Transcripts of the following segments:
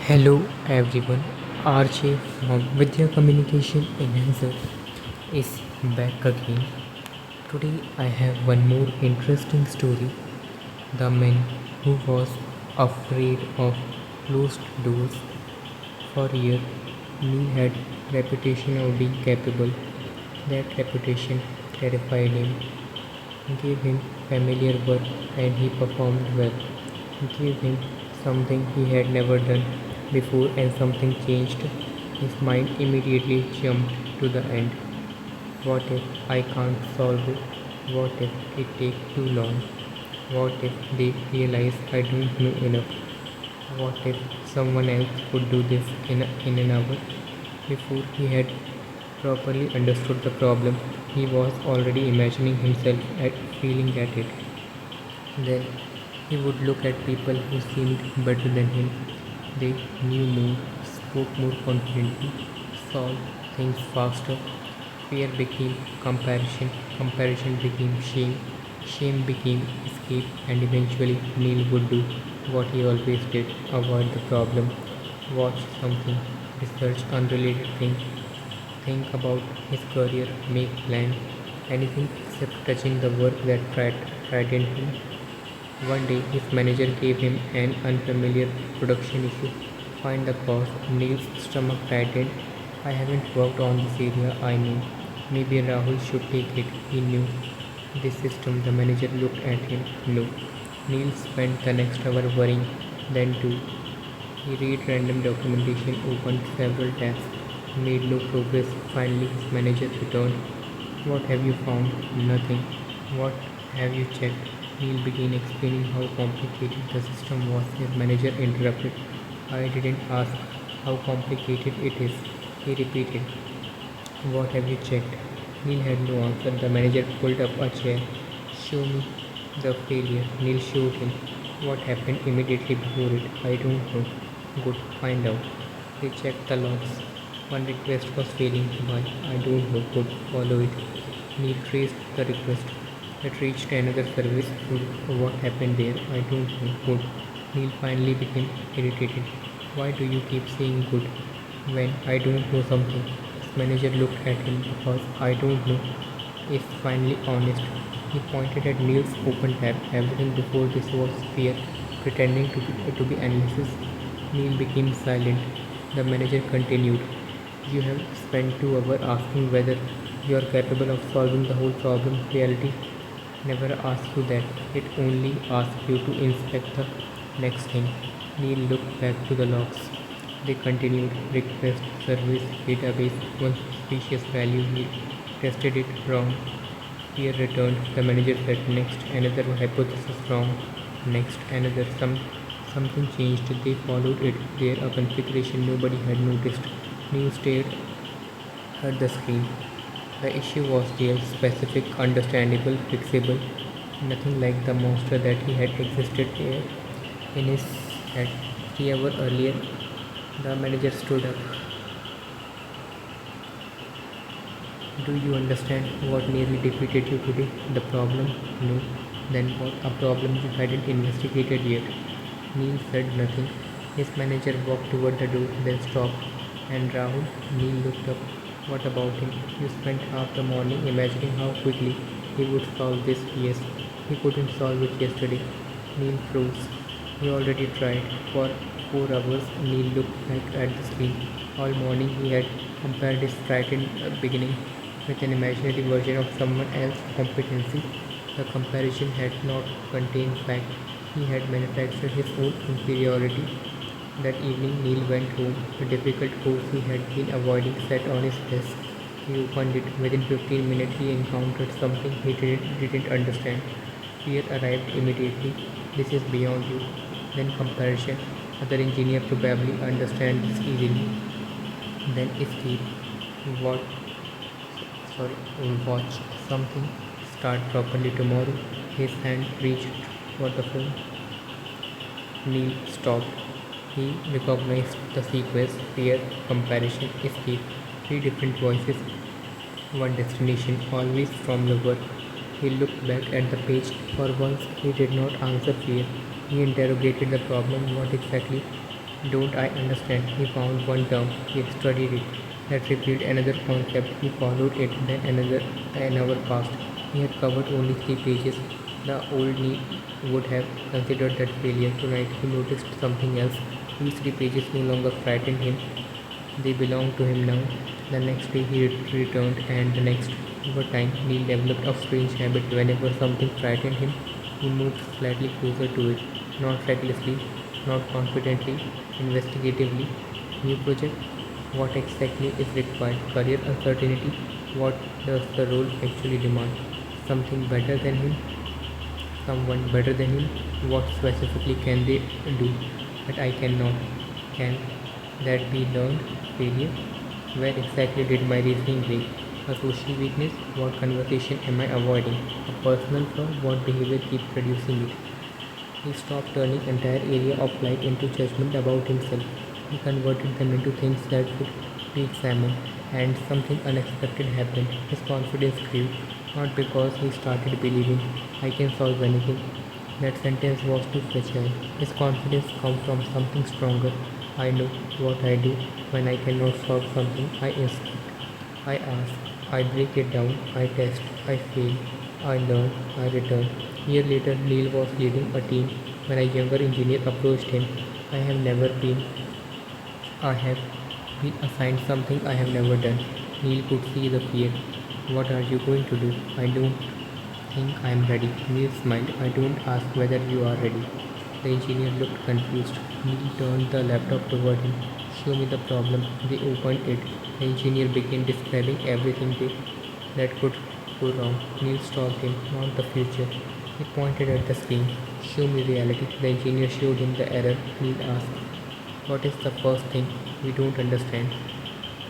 Hello everyone, RJ from Vidhya Communication Enhancer is back again. Today I have one more interesting story. The man who was afraid of closed doors. For years, Neil had reputation of being capable. That reputation terrified him, gave him familiar work and he performed well. Gave him something he had never done before and something changed. His mind immediately jumped to the end. What if I can't solve it? What if it takes too long? What if they realize I don't know enough? What if someone else could do this in an hour? Before he had properly understood the problem, he was already imagining himself feeling at it. Then he would look at people who seemed better than him. They knew more, spoke more confidently, solved things faster. Fear became comparison, comparison became shame, shame became escape, and eventually Neil would do what he always did, avoid the problem, watch something, research unrelated thing, think about his career, make plan, anything except touching the work that frightened him. One day, his manager gave him an unfamiliar production issue. Find the cause. Neil's stomach tightened. I haven't worked on this area, I know. Maybe Rahul should take it. He knew this system. The manager looked at him. No. Neil spent the next hour worrying. Then too. He read random documentation, opened several tabs, made no progress. Finally, his manager returned. What have you found? Nothing. What have you checked? Neil began explaining how complicated the system was. His manager interrupted. I didn't ask how complicated it is. He repeated. What have you checked? Neil had no answer. The manager pulled up a chair. Show me the failure. Neil showed him. What happened immediately before it? I don't know. Good, find out. They checked the logs. One request was failing. Why? I don't know. Good, follow it. Neil traced the request. It reached another service. Good. What happened there? I don't know. Good. Neil finally became irritated. Why do you keep saying good when I don't know something? His manager looked at him because I don't know is finally honest. He pointed at Neil's open tab. Everything before this was fear, pretending to be analysis. Neil became silent. The manager continued. You have spent 2 hours asking whether you are capable of solving the whole problem. Reality never asks you that. It only asks you to inspect the next thing. Neil looked back to the logs. They continued. Request, service, database, one suspicious value. He tested it wrong. Fear returned. The manager said next. Another hypothesis wrong. Next. Another. Something changed. They followed it. There a configuration nobody had noticed. Neil stared at the screen. The issue was real, specific, understandable, fixable. Nothing like the monster that he had existed here in his head. 3 hours earlier, the manager stood up. Do you understand what nearly defeated you today? The problem? No. Then what? A problem you hadn't investigated yet. Neil said nothing. His manager walked toward the door, then stopped. And Rahul? Neil looked up. What about him? You spent half the morning imagining how quickly he would solve this. Yes, he couldn't solve it yesterday. Neil froze. He already tried. For 4 hours, Neil looked back at the screen. All morning he had compared his frightened beginning with an imaginary version of someone else's competency. The comparison had not contained fact. He had manufactured his own inferiority. That evening, Neil went home. The difficult course he had been avoiding sat on his desk. He opened it. Within 15 minutes, he encountered something he didn't understand. Fear arrived immediately. This is beyond you. Then comparison. Other engineer probably understand this easily. Then escape. What? Sorry. Watch something start properly tomorrow. His hand reached for the phone. Neil stopped. He recognized the sequence, fear, comparison, escape, 3 different voices, one destination, always from the work. He looked back at the page. For once, he did not answer fear. He interrogated the problem. What exactly Don't I understand? He found one term, he studied it, that revealed another concept, he followed it, then another, an hour passed. He had covered only 3 pages. The old me would have considered that failure. Tonight he noticed something else. These 3 pages no longer frightened him. They belonged to him now. The next day he returned, and the next. Over time, Neil developed a strange habit. Whenever something frightened him, he moved slightly closer to it, not recklessly, not confidently, investigatively. New project? What exactly is required? Career uncertainty? What does the role actually demand? Something better than him? Someone better than him? What specifically can they do that I cannot? Can that be learned? Failure? Where exactly did my reasoning break? A social weakness? What conversation am I avoiding? A personal flaw? What behavior keeps producing it? He stopped turning entire area of life into judgment about himself. He converted them into things that would be examined, and something unexpected happened. His confidence grew, not because he started believing, I can solve anything. That sentence was too fragile. His confidence comes from something stronger. I know what I do when I cannot solve something. I inspect, I ask, I break it down, I test, I fail, I learn, I return. A year later, Neil was leading a team when a younger engineer approached him. I have never been, I have been assigned something I have never done. Neil could see the fear. What are you going to do? I don't think I am ready. Neil smiled. I don't ask whether you are ready. The engineer looked confused. Neil turned the laptop toward him. Show me the problem. They opened it. The engineer began describing everything that could go wrong. Neil stopped him, not the future. He pointed at the screen. Show me reality. The engineer showed him the error. Neil asked, what is the first thing we don't understand?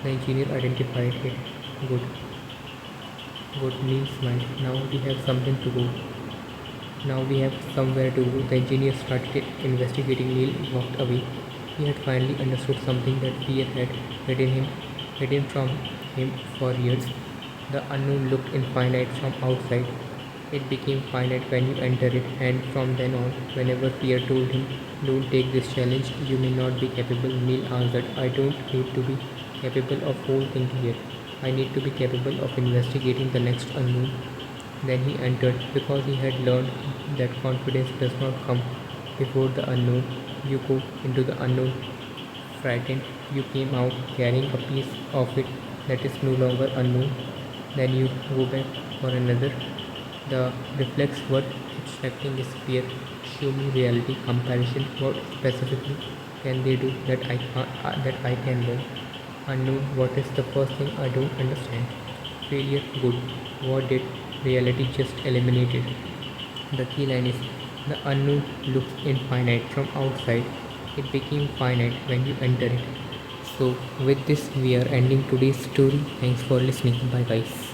The engineer identified it. Good. Good. Neil smiled. Now we have something to go. Now we have somewhere to go. The engineer started investigating. Neil walked away. He had finally understood something that fear had hidden from him for years. The unknown looked infinite from outside. It became finite when you enter it, and from then on, whenever fear told him, don't take this challenge, you may not be capable, Neil answered, I don't need to be capable of whole thing here. I need to be capable of investigating the next unknown. Then he entered, because he had learned that confidence does not come before the unknown. You go into the unknown frightened, you came out carrying a piece of it that is no longer unknown. Then you go back for another. The reflex word expecting is fear. Show me reality comparison. What specifically can they do that I can learn? Unknown. What is the first thing I don't understand? Failure. Good. What did reality just eliminate it? The key line is the unknown looks infinite from outside. It became finite when you enter it. So with this we are ending today's story. Thanks for listening. Bye guys.